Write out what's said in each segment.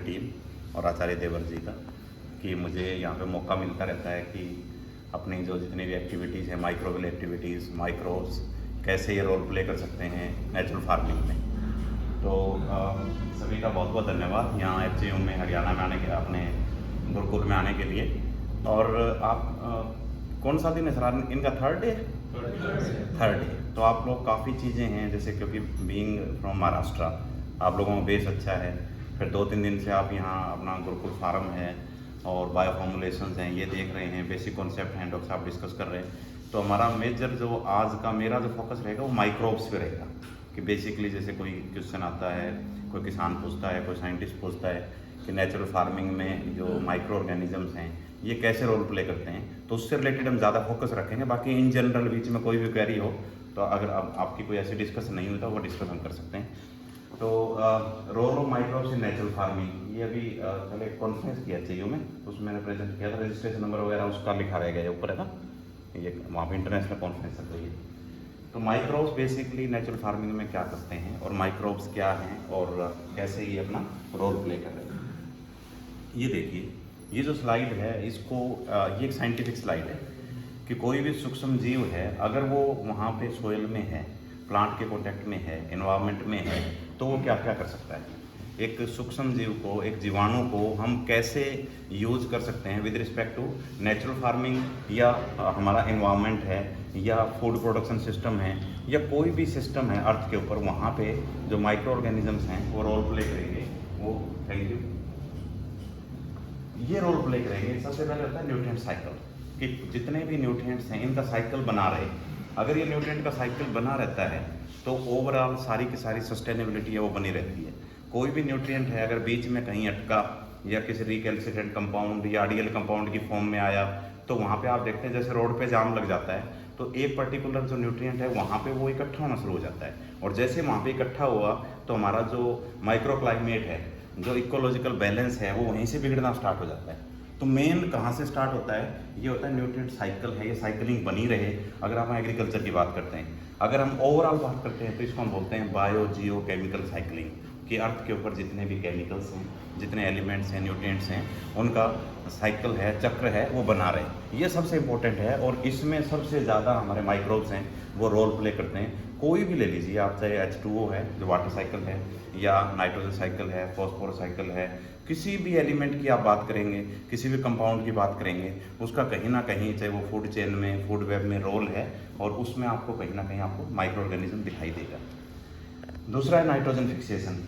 Team और आचार्य देवर जी का कि मुझे यहाँ पे मौका मिलता रहता है कि अपनी जो जितनी भी एक्टिविटीज़ हैं, माइक्रोवेल एक्टिविटीज़, माइक्रोब्स, कैसे ये रोल प्ले कर सकते हैं नेचुरल फार्मिंग में। तो सभी का बहुत बहुत धन्यवाद यहाँ एफजीयू में हरियाणा में आने के, अपने गुरुकुल में आने के लिए। और आप कौन सा दिन है सर? इनका थर्ड डे? Third day. तो आप लोग काफ़ी चीज़ें हैं, जैसे क्योंकि बीइंग फ्रॉम महाराष्ट्र आप लोगों का बेस अच्छा है, फिर 2-3 दिन से आप यहाँ अपना गुरुकुल फार्म है और बायो फॉर्मुलेशंस हैं, ये देख रहे हैं, बेसिक कॉन्सेप्ट हैं, डॉक्टर साहब डिस्कस कर रहे हैं। तो हमारा मेजर जो आज का मेरा जो फोकस रहेगा वो माइक्रोब्स पे रहेगा कि बेसिकली जैसे कोई क्वेश्चन आता है, कोई किसान पूछता है, कोई साइंटिस्ट पूछता है कि नेचुरल फार्मिंग में जो माइक्रो ऑर्गेनिजम्स हैं ये कैसे रोल प्ले करते हैं, तो उससे रिलेटेड हम ज़्यादा फोकस रखेंगे। बाकी इन जनरल बीच में कोई भी क्वेरी हो तो अगर आपकी कोई ऐसी डिस्कशन नहीं हुई तो वो डिस्कस हम कर सकते हैं। तो role of microbes in natural farming, ये अभी कल एक कॉन्फ्रेंस किया एचयू में, उसमें मैंने प्रेजेंट किया था, रजिस्ट्रेशन नंबर वगैरह उसका लिखा रह गया ऊपर है ना, ये वहाँ पर इंटरनेशनल कॉन्फ्रेंस चल रही है। तो माइक्रोब्स बेसिकली नेचुरल फार्मिंग में क्या करते हैं और माइक्रोब्स क्या हैं और कैसे ये अपना रोल प्ले कर रहे हैं। ये देखिए, ये जो स्लाइड है इसको ये एक साइंटिफिक स्लाइड है कि कोई भी सूक्ष्म जीव है अगर वो वहाँ पे सोयल में है, प्लांट के कॉन्टेक्ट में है, एनवायरनमेंट में है, तो वो क्या क्या कर सकता है। एक सूक्ष्म जीव को, एक जीवाणु को हम कैसे यूज कर सकते हैं with respect to natural farming, या हमारा एनवायरनमेंट है, या फूड प्रोडक्शन सिस्टम है, या कोई भी सिस्टम है अर्थ के ऊपर, वहाँ पे जो माइक्रो ऑर्गेनिजम्स हैं वो रोल प्ले करेंगे। वो थैंक यू, ये रोल प्ले करेंगे। सबसे पहले होता है न्यूट्रिएंट साइकिल, कि जितने भी न्यूट्रिएंट्स हैं इनका साइकिल बना रहे। अगर ये न्यूट्रिएंट का साइकिल बना रहता है तो ओवरऑल सारी की सारी सस्टेनेबिलिटी है वो बनी रहती है। कोई भी न्यूट्रिएंट है अगर बीच में कहीं अटका या किसी रिकैल्सिट्रेंट कंपाउंड या आरडीएल कंपाउंड की फॉर्म में आया, तो वहाँ पे आप देखते हैं जैसे रोड पे जाम लग जाता है तो एक पर्टिकुलर जो न्यूट्रिएंट है वहाँ पे वो इकट्ठा होना शुरू हो जाता है, और जैसे वहाँ पे इकट्ठा हुआ तो हमारा जो माइक्रो क्लाइमेट है, जो इकोलॉजिकल बैलेंस है, वो वहीं से बिगड़ना स्टार्ट हो जाता है। तो मेन कहाँ से स्टार्ट होता है? ये होता है न्यूट्रिएंट साइकिल है, ये साइकिलिंग बनी रहे। अगर आप एग्रीकल्चर की बात करते हैं, अगर हम ओवरऑल बात करते हैं तो इसको हम बोलते हैं बायो जियो केमिकल साइकिलिंग, कि अर्थ के ऊपर जितने भी केमिकल्स हैं, जितने एलिमेंट्स हैं, न्यूट्रिएंट्स हैं, उनका साइकिल है, चक्र है, वो बना रहे। ये सबसे इम्पोर्टेंट है और इसमें सबसे ज़्यादा हमारे माइक्रोब्स हैं वो रोल प्ले करते हैं। कोई भी ले लीजिए आप, चाहे H2O है जो वाटर साइकिल है, या नाइट्रोजन साइकिल है, फॉस्फोरस साइकिल है, किसी भी एलिमेंट की आप बात करेंगे, किसी भी कंपाउंड की बात करेंगे, उसका कहीं ना कहीं, चाहे वो फूड चेन में, फूड वेब में रोल है, और उसमें आपको कहीं ना कहीं आपको माइक्रो ऑर्गेनिज्म दिखाई देगा। दूसरा है nitrogen fixation,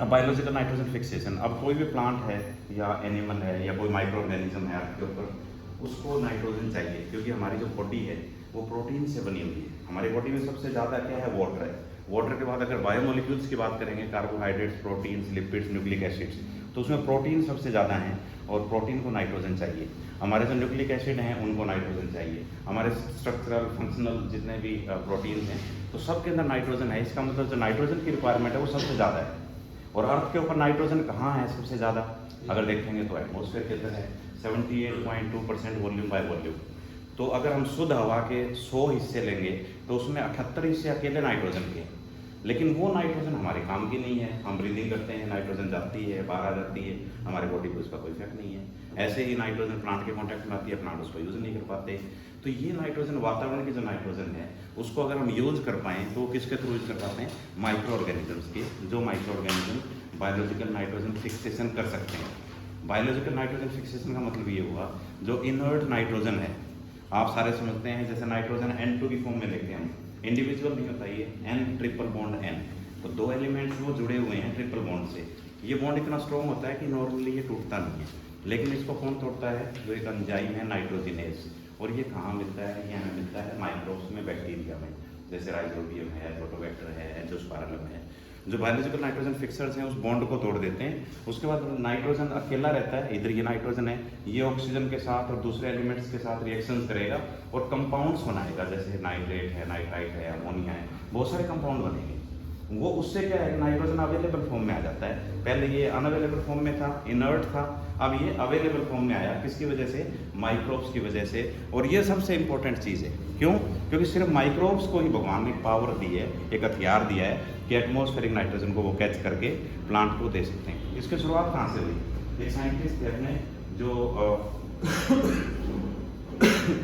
biological nitrogen fixation. अब कोई भी प्लांट है या एनिमल है या कोई माइक्रो ऑर्गेनिज्म है आपके ऊपर, उसको नाइट्रोजन चाहिए, क्योंकि हमारी जो बॉडी है वो प्रोटीन से बनी हुई है। हमारी बॉडी में सबसे ज़्यादा क्या है? वाटर है। वाटर के बाद अगर बायोमोलिक्यूल्स की बात करेंगे, carbohydrates, proteins, lipids, nucleic acids, तो उसमें प्रोटीन सबसे ज़्यादा हैं और प्रोटीन को नाइट्रोजन चाहिए। हमारे जो न्यूक्लिक एसिड हैं उनको नाइट्रोजन चाहिए। हमारे स्ट्रक्चरल फंक्शनल जितने भी प्रोटीन हैं तो सबके अंदर नाइट्रोजन है। इसका मतलब जो नाइट्रोजन की रिक्वायरमेंट है वो सबसे ज़्यादा है। और अर्थ के ऊपर नाइट्रोजन कहाँ है सबसे ज़्यादा? अगर देखेंगे तो एटमॉस्फेयर के अंदर है, 78.2% वॉल्यूम बाय वॉल्यूम। तो अगर हम शुद्ध हवा के 100 हिस्से लेंगे तो उसमें 78 हिस्से अकेले नाइट्रोजन के हैं। लेकिन वो नाइट्रोजन हमारे काम की नहीं है। हम ब्रीदिंग करते हैं, नाइट्रोजन जाती है, बाहर आ जाती है, हमारे बॉडी को उसका कोई इफेक्ट नहीं है। ऐसे ही नाइट्रोजन प्लांट के कॉन्टैक्ट में आती है, प्लांट उसको यूज़ नहीं कर पाते। तो ये नाइट्रोजन, वातावरण की जो नाइट्रोजन है, उसको अगर हम यूज़ कर पाएँ तो किसके थ्रू यूज़ कर पाते हैं? माइक्रो ऑर्गेनिजम्स के, जो micro organism biological nitrogen fixation कर सकते हैं। बायोलॉजिकल नाइट्रोजन फिक्सेशन का मतलब ये हुआ, जो इनर्ट नाइट्रोजन है, आप सारे समझते हैं, जैसे नाइट्रोजन N2 की फॉर्म में देखते हैं हम, इंडिविजुअल नहीं होता ये, N ट्रिपल बॉन्ड N, तो दो एलिमेंट्स वो जुड़े हुए हैं ट्रिपल बॉन्ड से। ये बॉन्ड इतना स्ट्रॉन्ग होता है कि नॉर्मली ये टूटता नहीं है, लेकिन इसको कौन तोड़ता है? जो एक एंजाइम है नाइट्रोजिनेज। और ये कहाँ मिलता है? ये हमें मिलता है माइक्रोब्स में, बैक्टीरिया में, जैसे राइजोबियम है, प्रोटोबैक्टर है, एंजियोस्पाइरलम है। जो बायोलॉजिकल नाइट्रोजन फिक्सर्स हैं उस बॉन्ड को तोड़ देते हैं। उसके बाद नाइट्रोजन अकेला रहता है, इधर ये नाइट्रोजन है, ये ऑक्सीजन के साथ और दूसरे एलिमेंट्स के साथ रिएक्शंस करेगा और कंपाउंड्स बनाएगा, जैसे नाइट्रेट है, नाइट्राइट है, अमोनिया है, बहुत सारे कंपाउंड बनेंगे। वो उससे क्या है, नाइट्रोजन अवेलेबल फॉर्म में आ जाता है। पहले ये अनअवेलेबल फॉर्म में था, इनर्ट था, अब ये अवेलेबल फॉर्म में आया। किसकी वजह से? माइक्रोब्स की वजह से। और ये सबसे इंपॉर्टेंट चीज़ है। क्यों? क्योंकि सिर्फ माइक्रोब्स को ही भगवान ने पावर दी है, एक हथियार दिया है कि एटमॉस्फेरिक नाइट्रोजन को वो कैच करके प्लांट को दे सकते हैं। इसकी शुरुआत कहाँ से हुई? एक साइंटिस्ट थे अपने जो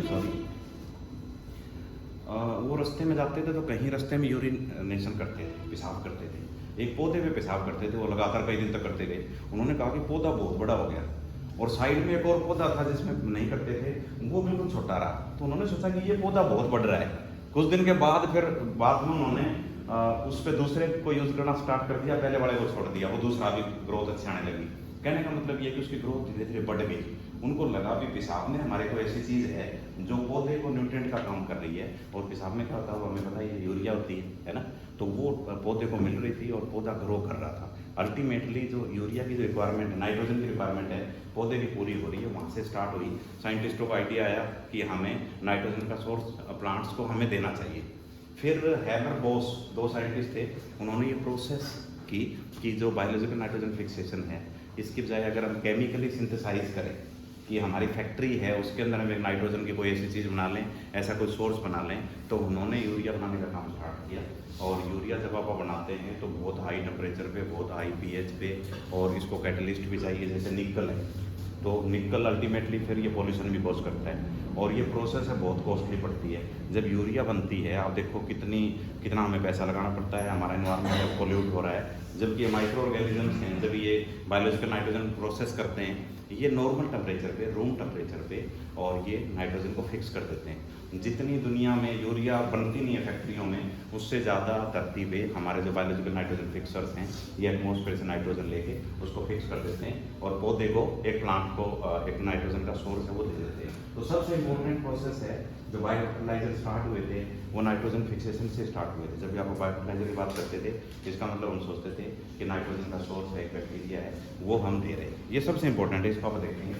सॉरी वो रास्ते में जाते थे तो कहीं रास्ते में यूरिनेशन करते थे, पेशाब करते थे। एक पौधे पे पेशाब करते थे, वो लगातार कई दिन तक करते थे। उन्होंने कहा कि पौधा बहुत बड़ा हो गया, और साइड में एक और पौधा था जिसमें नहीं करते थे, वो बिल्कुल छोटा रहा। तो उन्होंने सोचा कि ये पौधा बहुत बढ़ रहा है। कुछ दिन के बाद फिर बाद में उन्होंने उस पर दूसरे को यूज़ करना स्टार्ट कर दिया, पहले वाले को छोड़ दिया, वो दूसरा भी ग्रोथ अच्छी आने लगी। कहने का मतलब ये कि उसकी ग्रोथ धीरे धीरे बढ़ गई। उनको लगा भी पेशाब में हमारे को ऐसी चीज़ है जो पौधे को न्यूट्रिएंट का काम कर रही है, और पेशाब में क्या होता है हमें पता है, यूरिया होती है ना। तो वो पौधे को मिल रही थी और पौधा ग्रो कर रहा था। अल्टीमेटली जो यूरिया की जो रिक्वायरमेंट है, नाइट्रोजन की रिक्वायरमेंट है, पौधे की पूरी हो रही है। वहाँ से स्टार्ट हुई, साइंटिस्टों को आइडिया आया कि हमें नाइट्रोजन का सोर्स प्लांट्स को हमें देना चाहिए। फिर हैबर बोस, दो साइंटिस्ट थे, उन्होंने ये प्रोसेस की कि जो बायोलॉजिकल नाइट्रोजन फिक्सेशन है, इसकी बजाय अगर हम केमिकली सिंथेसाइज करें कि हमारी फैक्ट्री है उसके अंदर हम एक नाइट्रोजन की कोई ऐसी चीज़ बना लें, ऐसा कोई सोर्स बना लें, तो उन्होंने यूरिया बनाने का काम स्टार्ट किया। और यूरिया जब आप बनाते हैं तो बहुत हाई टेम्परेचर पे, बहुत हाई पीएच पे, और इसको कैटलिस्ट भी चाहिए, जैसे निकल है। तो निकल अल्टीमेटली फिर ये पॉल्यूशन भी कॉज करता है, और ये प्रोसेस है बहुत कॉस्टली पड़ती है। जब यूरिया बनती है, आप देखो कितना हमें पैसा लगाना पड़ता है, हमारा एनवायरनमेंट पोल्यूट हो रहा है। जबकि ये माइक्रो ऑर्गेनिजम्स हैं, जब ये बायोलॉजिकल नाइट्रोजन प्रोसेस करते हैं, ये नॉर्मल टेम्परेचर पे, रूम टेम्परेचर पे, और ये नाइट्रोजन को फिक्स कर देते हैं। जितनी दुनिया में यूरिया बनती नहीं है फैक्ट्रियों में, उससे ज़्यादा धरती पे हमारे जो बायोलॉजिकल नाइट्रोजन फिक्सर्स हैं, ये एटमॉस्फेयर से नाइट्रोजन लेके उसको फिक्स कर देते हैं, और पौधे को, एक प्लांट को एक नाइट्रोजन का सोर्स है वो दे देते हैं। तो सबसे इम्पोर्टेंट प्रोसेस है, जो बायो फर्टिलाइजर स्टार्ट हुए थे वो नाइट्रोजन फिक्सेशन से स्टार्ट हुए थे। जब भी आप बायो फर्टिलाइजर की बात करते थे, इसका मतलब हम सोचते थे कि नाइट्रोजन का सोर्स है, एक बैक्टीरिया है, वो हम दे रहे हैं। ये सबसे इंपॉर्टेंट है, इसको आप देखेंगे।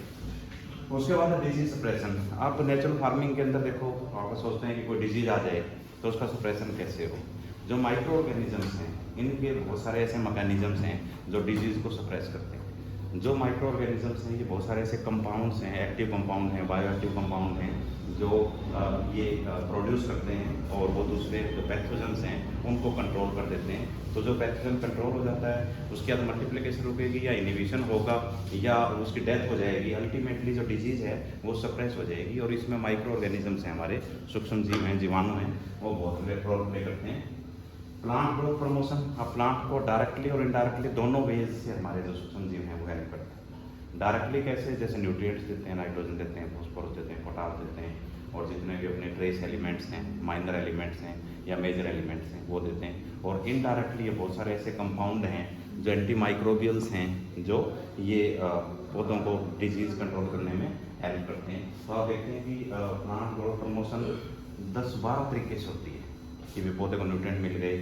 उसके बाद है डिजीज सप्रेशन। आप नेचुरल फार्मिंग के अंदर देखो, आप सोचते हैं कि कोई डिजीज आ जाए तो उसका सप्रेशन कैसे हो। जो माइक्रो ऑर्गेनिजम्स हैं, इनके बहुत सारे ऐसे मैकेनिज्म्स हैं जो डिजीज को सप्रेस करते हैं। जो माइक्रो ऑर्गेनिजम्स हैं, ये बहुत सारे ऐसे कंपाउंड्स हैं, एक्टिव कंपाउंड हैं, बायो एक्टिव कंपाउंड हैं, जो ये प्रोड्यूस करते हैं, और वो दूसरे जो पैथोजन्स हैं उनको कंट्रोल कर देते हैं। तो जो पैथोजन कंट्रोल हो जाता है, उसके बाद मल्टीप्लिकेशन रुकेगी, या इनिबिशन होगा, या उसकी डेथ हो जाएगी। अल्टीमेटली जो डिजीज़ है वो सप्रेस हो जाएगी। और इसमें माइक्रो ऑर्गेनिजम्स हैं, हमारे सूक्ष्म जीव हैं, जीवाणु हैं, वो बहुत रोल प्ले करते हैं। प्लांट ग्रोथ प्रमोशन, अब प्लांट को डायरेक्टली और इनडायरेक्टली दोनों वेज से हमारे जो सूक्ष्म जीव हैं वो हेल्प करते हैं। डायरेक्टली कैसे? जैसे न्यूट्रिएंट्स देते हैं, नाइट्रोजन देते हैं, फॉस्फोरस देते हैं, पोटास देते हैं, और जितने भी अपने ट्रेस एलिमेंट्स हैं, माइनर एलिमेंट्स हैं या मेजर एलिमेंट्स हैं, वो देते हैं। और इनडायरेक्टली ये बहुत सारे ऐसे कंपाउंड हैं जो एंटी माइक्रोबियल्स हैं, जो ये पौधों को डिजीज़ कंट्रोल करने में हेल्प करते हैं। तो आप देखते हैं कि प्लांट ग्रोथ प्रमोशन 10-12 तरीके से होती है कि भी पौधे को न्यूट्रिएंट मिल गए।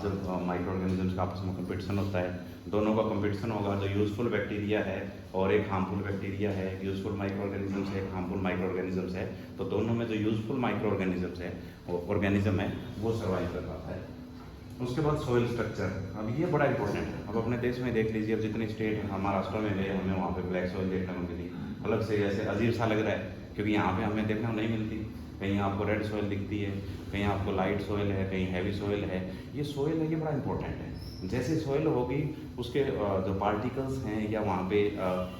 जब माइक्रो ऑर्गेनिजम्स का आपस में कंपटीशन होता है, दोनों का कंपटीशन होगा, जो यूजफुल बैक्टीरिया है और एक हार्मफुल बैक्टीरिया है, यूजफुल माइक्रो ऑर्गेनिजम्स है, एक हार्मफुल माइक्रो ऑर्गेनिजम्स है, तो दोनों में जो यूजफुल माइक्रो ऑर्गेनिजम्स है, ऑर्गेनिज्म है, वो सर्वाइव कर पाता है। उसके बाद सोइल स्ट्रक्चर, अब ये बड़ा इंपॉर्टेंट है। अब अपने देश में देख लीजिए, अब जितनी स्टेट है, हम महाराष्ट्र में गए, हमें वहाँ पे ब्लैक सोइल देखने को मिली, अलग से ऐसे अजीब सा लग रहा है, क्योंकि यहाँ पे हमें देखने को नहीं मिलती। कहीं आपको रेड सोइल दिखती है, कहीं आपको लाइट सोइल है, कहीं हैवी सोइल है। ये सोइल है, ये बड़ा इंपॉर्टेंट है। जैसे सोइल होगी, उसके जो पार्टिकल्स हैं या वहाँ पे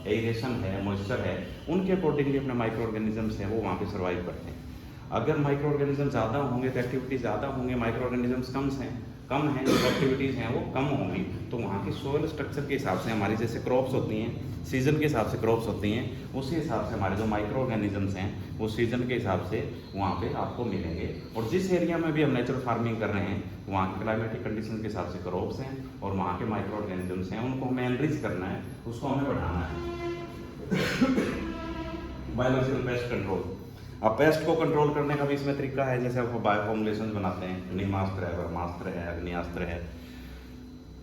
एरेशन है, मॉइस्चर है, उनके अकॉर्डिंगली अपने माइक्रो ऑर्गेनिजम्स हैं वो वहाँ पे सर्वाइव करते हैं। अगर माइक्रो ऑर्गेनिज्म ज़्यादा होंगे तो एक्टिविटी ज़्यादा होंगे, माइक्रो ऑर्गेनिजम्स कम हैं जो एक्टिविटीज़ हैं वो कम होंगी, तो वहाँ की सोइल स्ट्रक्चर के हिसाब से हमारी जैसे क्रॉप्स होती हैं, सीज़न के हिसाब से क्रॉप्स होती हैं, उसी हिसाब से हमारे जो माइक्रो ऑर्गेनिजम्स हैं वो सीज़न के हिसाब से वहाँ पे आपको मिलेंगे। और जिस एरिया में भी हम नेचुरल फार्मिंग कर रहे हैं, वहाँ के क्लाइमेटिक कंडीशन के हिसाब से क्रॉप्स हैं और वहाँ के माइक्रो ऑर्गेनिजम्स हैं, उनको हमें एनरिच करना है, उसको हमें बढ़ाना है। बायोलॉजिकल पेस्ट कंट्रोल, अब पेस्ट को कंट्रोल करने का भी इसमें तरीका है। जैसे आप बायो फॉर्मुलेशन बनाते हैं, नीमास्त्र है, ब्रह्मास्त्र है, अग्नियास्त्र है।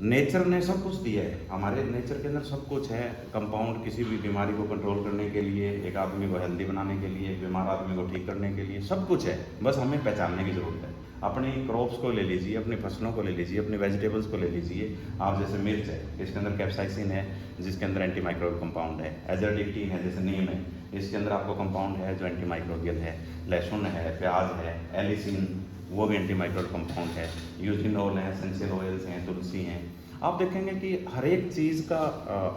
नेचर ने सब कुछ दिया है, हमारे नेचर के अंदर सब कुछ है। कंपाउंड किसी भी बीमारी को कंट्रोल करने के लिए, एक आदमी को हेल्दी बनाने के लिए, बीमार आदमी को ठीक करने के लिए, सब कुछ है, बस हमें पहचानने की ज़रूरत है। अपनी क्रॉप्स को ले लीजिए, अपनी फसलों को ले लीजिए, अपनी वेजिटेबल्स को ले लीजिए। आप जैसे मिर्च है, इसके अंदर कैप्साइसिन है जिसके अंदर एंटी माइक्रोबियल कंपाउंड है। एजरडिक्टीन है, जैसे नीम है, इसके अंदर आपको कंपाउंड है जो एंटी माइक्रोबियल है। लहसुन है, प्याज है, एलिसिन वो भी एंटी माइक्रोबियल कंपाउंड है। यूजिनोल है, एसेंशियल ऑयल्स हैं, तुलसी हैं। आप देखेंगे कि हर एक चीज़ का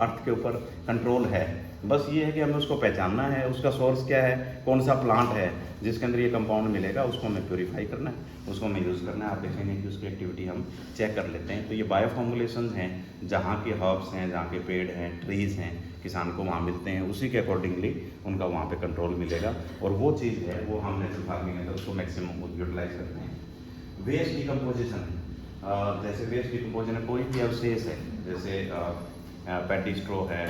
अर्थ के ऊपर कंट्रोल है, बस ये है कि हमें उसको पहचानना है, उसका सोर्स क्या है, कौन सा प्लांट है जिसके अंदर ये कंपाउंड मिलेगा, उसको हमें प्योरीफाई करना है, उसको हमें यूज़ करना है। आप देखेंगे कि उसकी एक्टिविटी हम चेक कर लेते हैं। तो ये बायो फॉर्मुलेशन हैं, जहाँ के हर्ब्स हैं, जहाँ के पेड़ हैं, ट्रीज़ हैं, किसान को वहाँ मिलते हैं, उसी के अकॉर्डिंगली उनका वहाँ पे कंट्रोल मिलेगा। और वो चीज़ है वो हम नेचुरल फार्मिंग में उसको मैक्सिमम यूटिलाइज करते हैं। वेस्ट डिकम्पोजिशन, जैसे वेस्ट डिकम्पोजिशन कोई भी अवशेष है, जैसे पैडी स्ट्रो है,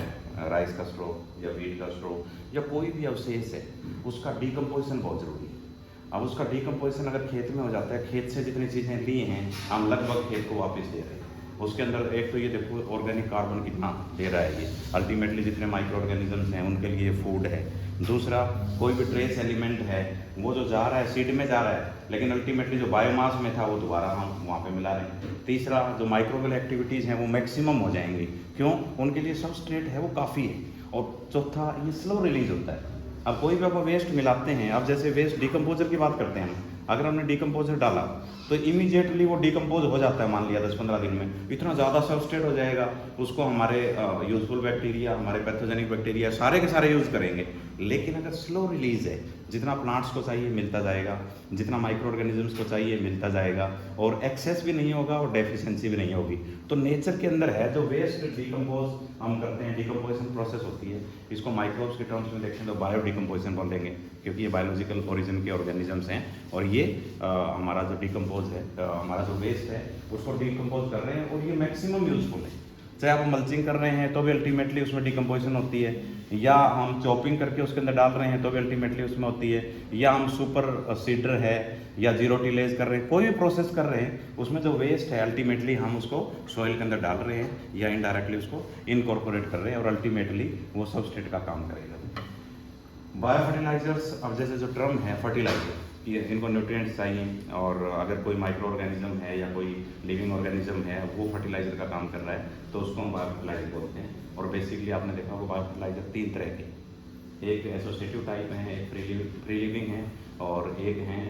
राइस का स्ट्रो या वीट का स्ट्रो या कोई भी अवशेष है, उसका डिकम्पोजिशन बहुत ज़रूरी है। अब उसका डिकम्पोजिशन अगर खेत में हो जाता है, खेत से जितनी चीज़ें ली हैं हम लगभग खेत को वापस दे रहे हैं। उसके अंदर एक तो ये देखो ऑर्गेनिक कार्बन कितना दे रहा है, ये अल्टीमेटली जितने माइक्रो ऑर्गेनिजम्स हैं उनके लिए फूड है। दूसरा, कोई भी ट्रेस एलिमेंट है वो जो जा रहा है सीड में जा रहा है, लेकिन अल्टीमेटली जो बायोमास में था वो दोबारा हम वहाँ पे मिला रहे हैं। तीसरा, जो माइक्रोबियल एक्टिविटीज़ हैं वो मैक्सिमम हो जाएंगी, क्यों, उनके लिए सबस्ट्रेट है वो काफ़ी है। और चौथा, ये स्लो रिलीज होता है। अब कोई भी आप वेस्ट मिलाते हैं, अब जैसे वेस्ट डिकम्पोजर की बात करते हैं, अगर हमने डिकम्पोजर डाला तो इमीडिएटली वो डिकम्पोज हो जाता है, मान लिया 10-15 दिन में, इतना ज़्यादा सबस्ट्रेट हो जाएगा, उसको हमारे यूजफुल बैक्टीरिया, हमारे पैथोजेनिक बैक्टीरिया सारे के सारे यूज़ करेंगे। लेकिन अगर स्लो रिलीज है, जितना प्लांट्स को चाहिए मिलता जाएगा, जितना माइक्रो ऑर्गेनिजम्स को चाहिए मिलता जाएगा, और एक्सेस भी नहीं होगा और डेफिशिएंसी भी नहीं होगी। तो नेचर के अंदर है जो वेस्ट डिकम्पोज हम करते हैं, डिकम्पोजिशन प्रोसेस होती है, इसको माइक्रोब्स के टर्म्स में देखें तो बायो डिकम्पोजिशन बोलेंगे, क्योंकि ये बायोलॉजिकल ओरिजिन के ऑर्गेनिजम्स हैं। और ये हमारा जो डिकम्पोज है, हमारा जो वेस्ट है उसको डिकम्पोज कर रहे हैं, और ये मैक्सिमम यूजफुल है। चाहे आप मल्चिंग कर रहे हैं तो भी अल्टीमेटली उसमें डिकम्पोजिशन होती है, या हम चॉपिंग करके उसके अंदर डाल रहे हैं तो भी अल्टीमेटली उसमें होती है, या हम सुपर सीडर है या जीरो टिलेज कर रहे हैं, कोई भी प्रोसेस कर रहे हैं, उसमें जो वेस्ट है अल्टीमेटली हम उसको सॉइल के अंदर डाल रहे हैं या इनडायरेक्टली उसको इनकॉर्पोरेट कर रहे हैं, और अल्टीमेटली वो सबस्ट्रेट का काम करेगा। बायो फर्टिलाइजर्स, अब जैसे जो टर्म है फर्टिलाइजर, ये इनको न्यूट्रिएंट्स चाहिए, और अगर कोई माइक्रो ऑर्गेनिज्म है या कोई लिविंग ऑर्गेनिज्म है वो फर्टिलाइजर का काम कर रहा है तो उसको हम बायो फर्टिलाइजर बोलते हैं। और बेसिकली आपने देखा होगा बायो फर्टिलाइजर 3 तरह के, एक एसोसिएटिव टाइप है, एक फ्री लिविंग है, और एक है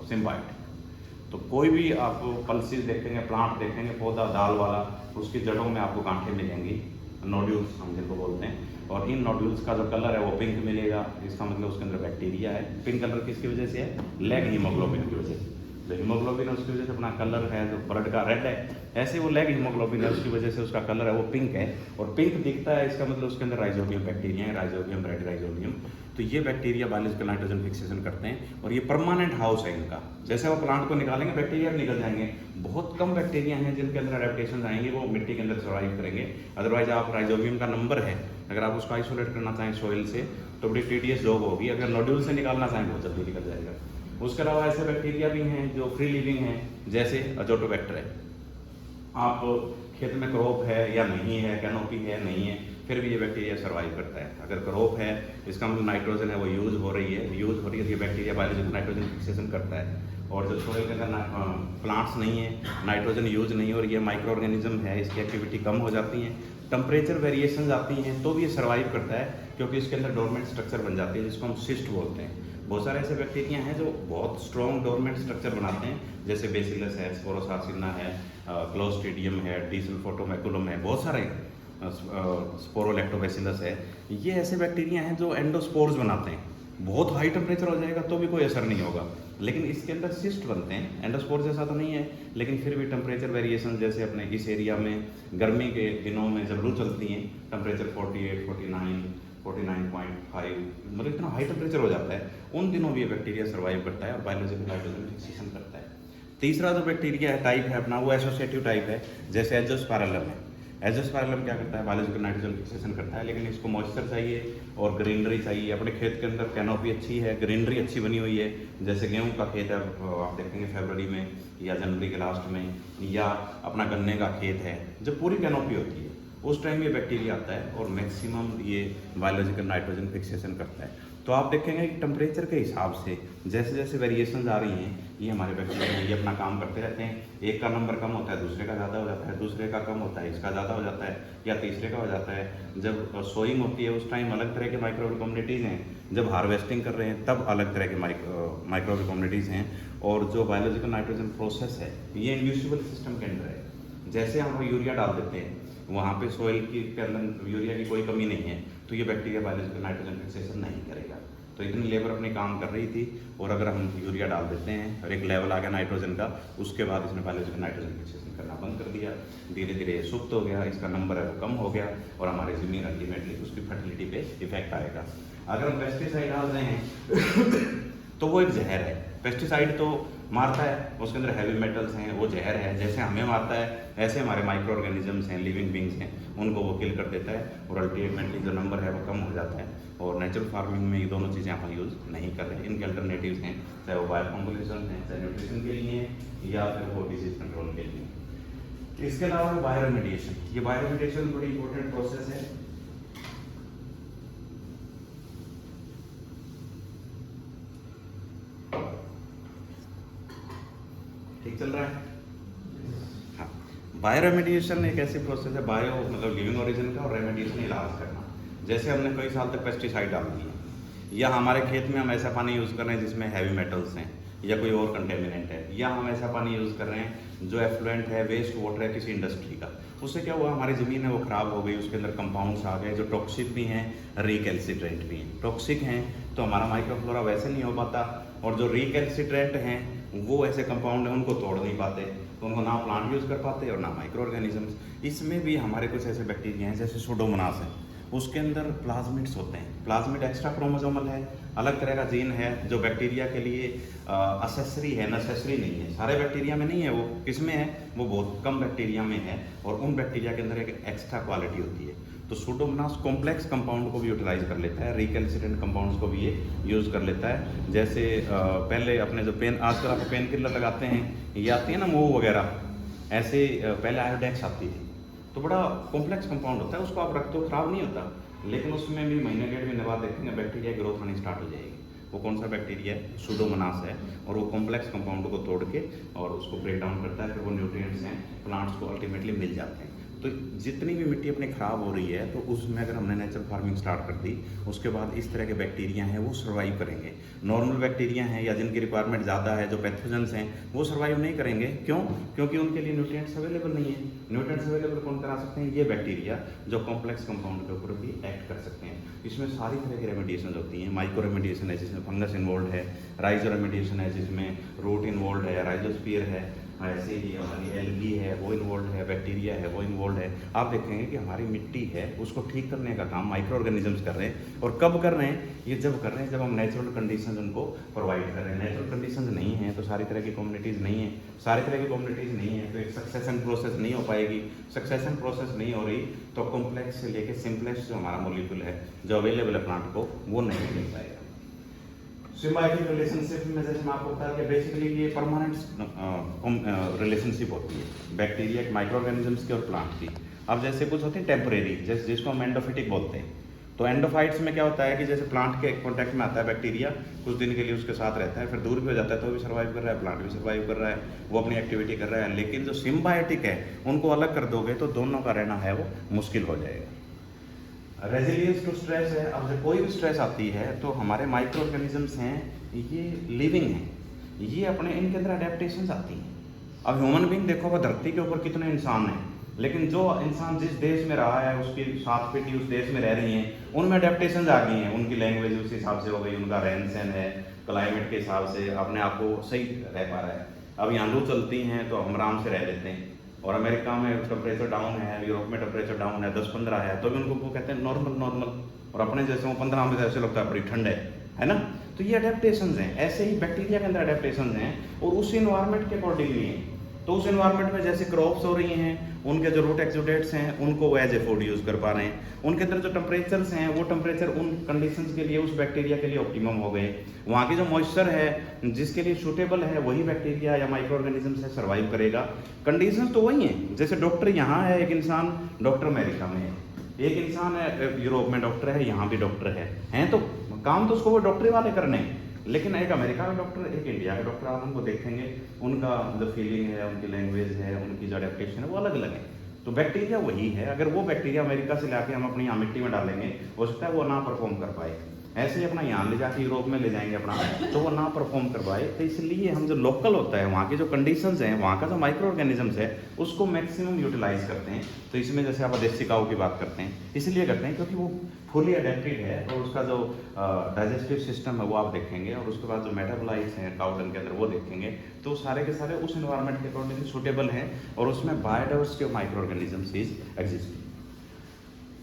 सिम्बायोट। तो कोई भी आप पल्सेस देखेंगे, प्लांट देखेंगे, पौधा दाल वाला, उसकी जड़ों में आपको गांठें मिलेंगी, नोड्यूल्स हम जिनको बोलते हैं, और इन नोड्यूल्स का जो कलर है वो पिंक मिलेगा। इसका मतलब उसके अंदर बैक्टीरिया है। पिंक कलर किसकी वजह से है? लैग हीमोग्लोबिन की वजह से। जो हीमोग्लोबिन है उसकी वजह से अपना कलर है जो ब्लड का रेड है, ऐसे वो लैग हीमोग्लोबिन है उसकी वजह से उसका कलर है वो पिंक है, और पिंक दिखता है, इसका मतलब उसके अंदर राइजोबियम बैक्टीरिया है, राइजोबियम, रेड राइजोबियम। तो ये बैक्टीरिया बायोलॉजिकल नाइट्रोजन फिक्सेशन करते हैं, और ये परमानेंट हाउस है इनका। जैसे वो प्लांट को निकालेंगे बैक्टीरिया निकल जाएंगे, बहुत कम बैक्टीरिया हैं जिनके अंदर एडेप्टेशन आएंगे, वो मिट्टी के अंदर सर्वाइव करेंगे। अदरवाइज आप राइजोबियम का नंबर है, अगर आप उसको आइसोलेट करना चाहें सॉइल से तो बड़ी टीडियस जॉब होगी, अगर नोड्यूल से निकालना चाहें बहुत जल्दी निकल जाएगा। उसके अलावा ऐसे बैक्टीरिया भी हैं जो फ्री लिविंग हैं, जैसे अजोटोबैक्टर है। आप खेत में क्रॉप है या नहीं है, कैनोपी है नहीं है, फिर भी ये बैक्टीरिया सर्वाइव करता है। अगर क्रॉप है इसका मतलब नाइट्रोजन है वो यूज़ हो रही है तो ये बैक्टीरिया बायोलॉजिकल नाइट्रोजन फिक्सेशन करता है। और जो सॉइल के अंदर प्लांट्स नहीं है, नाइट्रोजन यूज नहीं हो रही है, माइक्रो ऑर्गेनिज्म है, इसकी एक्टिविटी कम हो जाती है, टेम्परेचर वेरिएशंस आती हैं तो भी ये सर्वाइव करता है, क्योंकि इसके अंदर डोरमेंट स्ट्रक्चर बन जाती है जिसको हम सिस्ट बोलते हैं। बहुत सारे ऐसे बैक्टीरिया हैं जो बहुत स्ट्रॉन्ग डोरमेंट स्ट्रक्चर बनाते हैं, जैसे बेसिलस है, स्पोरोसार्सिना है, क्लोस्ट्रीडियम है, डीसल्फोटोमैकुलम है, बहुत सारे स्पोरोलैक्टोबैसिलस है। ये ऐसे बैक्टीरिया हैं जो एंडोस्पोर्स बनाते हैं। बहुत हाई टेम्परेचर हो जाएगा तो भी कोई असर नहीं होगा, लेकिन इसके अंदर सिस्ट बनते हैं। एंडोस्पोर जैसा तो नहीं है, लेकिन फिर भी टेम्परेचर वेरिएशन, जैसे अपने इस एरिया में गर्मी के दिनों में जब लू चलती हैं, टेम्परेचर 48, 49, 49.5, मतलब इतना हाई टेम्परेचर हो जाता है, उन दिनों भी ये बैक्टीरिया सर्वाइव करता है और बायोलॉजिकल नाइट्रोजन फिक्सेशन करता है। तीसरा जो बैक्टीरिया है टाइप है अपना, वो एसोसिएटिव टाइप है, जैसे एजोस्पाइरलम है। एजोस्पाइरलम क्या करता है? बायोलॉजिकल नाइट्रोजन फिक्सेशन करता है, लेकिन इसको मॉइस्चर चाहिए और ग्रीनरी चाहिए। अपने खेत के अंदर कैनोपी अच्छी है, ग्रीनरी अच्छी बनी हुई है, जैसे गेहूं का खेत है, आप देखेंगे फरवरी में या जनवरी के लास्ट में, या अपना गन्ने का खेत है, जब पूरी कैनोपी होती है उस टाइम ये बैक्टीरिया आता है और मैक्सिमम ये बायोलॉजिकल नाइट्रोजन फिक्सेशन करता है। तो आप देखेंगे कि टेम्परेचर के हिसाब से जैसे जैसे वेरिएशंस आ रही हैं, ये हमारे बैक्टीरिया ये अपना काम करते रहते हैं। एक का नंबर कम होता है, दूसरे का ज़्यादा हो जाता है, दूसरे का कम होता है, इसका ज़्यादा हो जाता है, या तीसरे का हो जाता है। जब सोइंग होती है उस टाइम अलग तरह के माइक्रोबियल कम्युनिटीज़ हैं, जब हार्वेस्टिंग कर रहे हैं तब अलग तरह के माइक्रोबियल कम्युनिटीज़ हैं। और जो बायोलॉजिकल नाइट्रोजन प्रोसेस है ये इंड्यूसिबल सिस्टम के अंदर है। जैसे हम यूरिया डाल देते हैं, वहाँ पे सोइल की यूरिया की कोई कमी नहीं है, तो ये बैक्टीरिया बायोलॉजिकल नाइट्रोजन फिक्सेशन नहीं करेगा। तो इतनी लेबर अपनी काम कर रही थी, और अगर हम यूरिया डाल देते हैं और एक लेवल आ गया नाइट्रोजन का, उसके बाद इसने बायोलॉजिकल नाइट्रोजन फिक्सेशन करना बंद कर दिया। धीरे धीरे सुप्त हो गया, इसका नंबर है वो कम हो गया, और हमारी ज़मीन अल्टीमेटली उसकी फर्टिलिटी पे इफेक्ट आएगा। अगर हम पेस्टिसाइड डाल रहे हैं तो वो एक जहर है। पेस्टिसाइड तो मारता है, उसके अंदर हैवी मेटल्स हैं, वो जहर है। जैसे हमें मारता है ऐसे हमारे माइक्रो ऑर्गेनिजम्स हैं, लिविंग बींग्स हैं, उनको वो किल कर देता है, और अल्टीमेटली जो नंबर है वो कम हो जाता है। और नेचुरल फार्मिंग में ये दोनों चीज़ें हम यूज़ नहीं कर रहे। इनके अल्टरनेटिव्स हैं, चाहे वो बायोकम्पोजिशन है, चाहे न्यूट्रिशन के लिए है, या फिर वो डिजीज कंट्रोल के लिए। इसके अलावा बायोरेमेडिएशन, ये बायोरेमेडिएशन बड़ी इंपॉर्टेंट प्रोसेस है। ठीक चल रहा है? हाँ, बायोरेमेडिएशन एक ऐसी प्रोसेस है, बायो मतलब लिविंग ओरिजिन का, और रेमेडिएशन इलाज करना। जैसे हमने कई साल तक पेस्टिसाइड डाल दिए, या हमारे खेत में हम ऐसा पानी यूज़ कर रहे हैं जिसमें हैवी मेटल्स हैं, या कोई और कंटेमिनेंट है, या हम ऐसा पानी यूज़ कर रहे हैं जो एफ्लुएंट है, वेस्ट वाटर है किसी इंडस्ट्री का, उससे क्या हुआ, हमारी ज़मीन है वो ख़राब हो गई, उसके अंदर कंपाउंड्स आ गए जो टॉक्सिक भी हैं, रिकैल्सिट्रेंट भी हैं। टॉक्सिक हैं तो हमारा माइक्रोफ्लोरा वैसे नहीं हो पाता, और जो रिकैल्सिट्रेंट हैं वो ऐसे कंपाउंड हैं उनको तोड़ नहीं पाते, तो उनको ना प्लांट यूज़ कर पाते और ना माइक्रो ऑर्गेनिजम्स। इसमें भी हमारे कुछ ऐसे बैक्टीरिया हैं जैसे सुडोमोनास है, उसके अंदर प्लाज्मिड्स होते हैं। प्लाज्मिड एक्स्ट्रा क्रोमोसोमल है, अलग तरह का जीन है जो बैक्टीरिया के लिए असेसरी है, नेसेसरी नहीं है। सारे बैक्टीरिया में नहीं है, वो किस में है, वो बहुत कम बैक्टीरिया में है, और उन बैक्टीरिया के अंदर एक एक्स्ट्रा क्वालिटी होती है। तो सुडोमोनास कॉम्प्लेक्स कंपाउंड को भी यूटिलाइज कर लेता है, रिकैल्सिट्रेंट कंपाउंड्स को भी ये यूज़ कर लेता है। जैसे पहले अपने जो पेन, आजकल आप पेन किलर लगाते हैं, ये आती है ना मूव वगैरह, ऐसे पहले आयोडेक्स आती थी, तो बड़ा कॉम्प्लेक्स कंपाउंड होता है, उसको आप रखते हो खराब नहीं होता, लेकिन उसमें भी महीने डेढ़ महीने बाद देखेंगे बैक्टीरिया ग्रोथ आनी स्टार्ट हो जाएगी। वो कौन सा बैक्टीरिया है, सुडोमोनास है, और वो कॉम्प्लेक्स कंपाउंड को तोड़ के और उसको ब्रेक डाउन करता है, फिर वो न्यूट्रिएंट्स हैं प्लांट्स को अल्टीमेटली मिल जाते हैं। तो जितनी भी मिट्टी अपनी ख़राब हो रही है, तो उसमें अगर हमने नेचुरल फार्मिंग स्टार्ट कर दी, उसके बाद इस तरह के बैक्टीरिया हैं वो सर्वाइव करेंगे। नॉर्मल बैक्टीरिया हैं या जिनकी रिक्वायरमेंट ज़्यादा है, जो पैथोजेंस हैं, वो सर्वाइव नहीं करेंगे। क्यों? क्योंकि उनके लिए न्यूट्रिएंट्स अवेलेबल नहीं है। न्यूट्रिएंट्स अवेलेबल कौन करा सकते हैं? ये बैक्टीरिया जो कॉम्प्लेक्स कंपाउंड के ऊपर भी एक्ट कर सकते हैं। इसमें सारी तरह की रेमेडिएशन होती हैं। माइक्रो रेमेडिएशन है जिसमें फंगस इन्वॉल्व है, राइजो रेमेडिएशन है जिसमें रूट इन्वॉल्व है, राइजोस्फीयर है, ऐसे ही हमारी एल्गी है वो इन्वॉल्व है, बैक्टीरिया है वो इन्वॉल्व है। आप देखेंगे कि हमारी मिट्टी है उसको ठीक करने का काम माइक्रो ऑर्गेनिजम्स कर रहे हैं। और कब कर रहे हैं? ये जब कर रहे हैं जब हम नेचुरल कंडीशंस उनको प्रोवाइड कर रहे हैं। नेचुरल कंडीशंस नहीं है तो सारी तरह की कम्युनिटीज़ नहीं है, सारी तरह की कम्युनिटीज़ नहीं है तो एक सक्सेशन प्रोसेस नहीं हो पाएगी। सक्सेशन प्रोसेस नहीं हो रही तो कॉम्प्लेक्स से लेके सिंपलेस्ट जो हमारा मॉलिक्यूल है जो अवेलेबल है प्लांट को, वो नहीं मिल पाएगा। सिम्बायोटिक रिलेशनशिप में जैसे मैं आपको बताया कि बेसिकली ये परमानेंट रिलेशनशिप होती है बैक्टीरिया के, माइक्रो ऑर्गेनिजम्स की और प्लांट की। अब जैसे कुछ होते हैं टेम्परेरी, जैसे जिसको हम एंडोफिटिक बोलते हैं। तो एंडोफाइट्स में क्या होता है कि जैसे प्लांट के कॉन्टैक्ट में आता है बैक्टीरिया, कुछ दिन के लिए उसके साथ रहता है, फिर दूर भी हो जाता है तो भी सर्वाइव कर रहा है, प्लांट भी सर्वाइव कर रहा है, वो अपनी एक्टिविटी कर रहा है। लेकिन जो सिम्बायोटिक है उनको अलग कर दोगे तो दोनों का रहना है वो मुश्किल हो जाएगा। रेजिलियंस टू स्ट्रेस है। अब जब कोई भी स्ट्रेस आती है तो हमारे माइक्रो ऑर्गेनिजम्स हैं ये लिविंग हैं, ये अपने इनके अंदर अडेप्टेशंस आती हैं। अब ह्यूमन बीइंग देखो, वह धरती के ऊपर कितने इंसान हैं, लेकिन जो इंसान जिस देश में रहा है उसकी 7 पीढ़ी उस देश में रह रही हैं, उनमें अडेप्टेशंस आ गई हैं। उनकी लैंग्वेज उस हिसाब से हो गई, उनका रहन सहन है क्लाइमेट के हिसाब से अपने आप को सही रह पा रहा है। अब यहाँ लू चलती हैं तो हम आराम से रह लेते हैं, और अमेरिका में टेम्परेचर डाउन है, यूरोप में टेम्परेचर डाउन है 10-15 है, तो भी उनको वो कहते हैं नॉर्मल, और अपने जैसे वो 15 में जैसे लगता है बड़ी ठंड है ना। तो ये अडेप्टेशंस हैं। ऐसे ही बैक्टीरिया के अंदर अडेप्टेशंस हैं और उस इन्वायरमेंट के अकॉर्डिंगली हैं। तो उस इन्वायरमेंट में जैसे क्रॉप्स हो रही हैं, उनके जो रूट एक्सुडेट्स हैं उनको वो एज ए फूड यूज़ कर पा रहे हैं। उनके अंदर जो टेम्परेचर्स हैं वो टेम्परेचर उन कंडीशंस के लिए, उस बैक्टीरिया के लिए ऑप्टिमम हो गए। वहाँ की जो मॉइस्चर है जिसके लिए सूटेबल है वही बैक्टीरिया या माइक्रो ऑर्गेनिज्म से सर्वाइव करेगा। कंडीशंस तो वही हैं। जैसे डॉक्टर यहाँ है, एक इंसान डॉक्टर अमेरिका में है, एक इंसान है यूरोप में डॉक्टर है, यहाँ भी डॉक्टर है तो काम तो उसको वो डॉक्टरी वाले करने हैं, लेकिन एक अमेरिका का डॉक्टर, एक इंडिया का डॉक्टर, आप उनको देखेंगे, उनका जो फीलिंग है, उनकी लैंग्वेज है, उनकी जो एडेप्टेशन है वो अलग अलग है। तो बैक्टीरिया वही है, अगर वो बैक्टीरिया अमेरिका से लाके हम अपनी यहाँ मिट्टी में डालेंगे, हो सकता है वो ना परफॉर्म कर पाए। ऐसे ही अपना यहाँ ले जाके यूरोप में ले जाएंगे अपना, तो वो ना परफॉर्म कर पाए। तो इसलिए हम जो लोकल होता है, वहाँ की जो कंडीशंस हैं, वहाँ का जो माइक्रो ऑर्गेनिजम्स है, उसको मैक्सिमम यूटिलाइज करते हैं। तो इसमें जैसे आप देसी काऊ की बात करते हैं, इसलिए करते हैं क्योंकि वो फुली अडेप्टेड है, और उसका जो डाइजेस्टिव सिस्टम है वो आप देखेंगे, और उसके बाद जो मेटाबोलाइट्स हैं काऊ डंग के अंदर वो देखेंगे, तो सारे के सारे उस एनवायरनमेंट के अकॉर्डिंग सूटेबल हैं, और उसमें biodiversity of micro organisms is existing.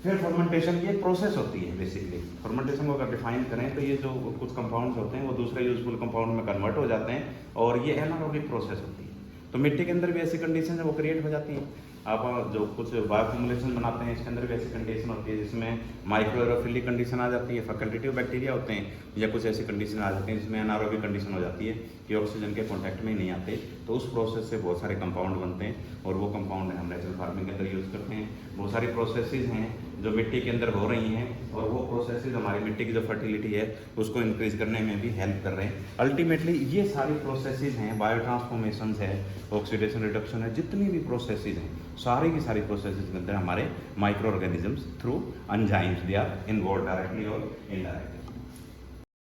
फिर फर्मेंटेशन की एक प्रोसेस होती है बेसिकली। फर्मेंटेशन को अगर डिफाइन करें तो ये जो कुछ कंपाउंड्स होते हैं वो दूसरे यूजफुल कंपाउंड में कन्वर्ट हो जाते हैं, और ये एनारोबिक प्रोसेस होती है। तो मिट्टी के अंदर भी ऐसी कंडीशन है वो क्रिएट हो जाती हैं। आप जो कुछ बायोफॉर्मुलेशन बनाते हैं इसके अंदर भी ऐसी कंडीशन होती है जिसमें माइक्रो एरोफिलिक कंडीशन आ जाती है, फैकल्टेटिव बैक्टीरिया होते हैं, या कुछ ऐसी कंडीशन आ जाती है जिसमें एनारोबिक कंडीशन हो जाती है कि ऑक्सीजन के कॉन्टैक्ट में ही नहीं आते। तो उस प्रोसेस से बहुत सारे कंपाउंड बनते हैं, और वो कंपाउंड हम नेचुरल फार्मिंग के अंदर यूज़ करते हैं। बहुत सारी प्रोसेसेस हैं जो मिट्टी के अंदर हो रही हैं, और वो प्रोसेसेस हमारी मिट्टी की जो फर्टिलिटी है उसको इंक्रीज करने में भी हेल्प कर रहे हैं। अल्टीमेटली ये सारी प्रोसेसेस हैं, बायो ट्रांसफॉर्मेशन है, ऑक्सीडेशन रिडक्शन है, जितनी भी प्रोसेसेस हैं, सारी की सारी प्रोसेसेस के अंदर हमारे micro organisms through enzymes they are involved directly और इनडायरेक्टली।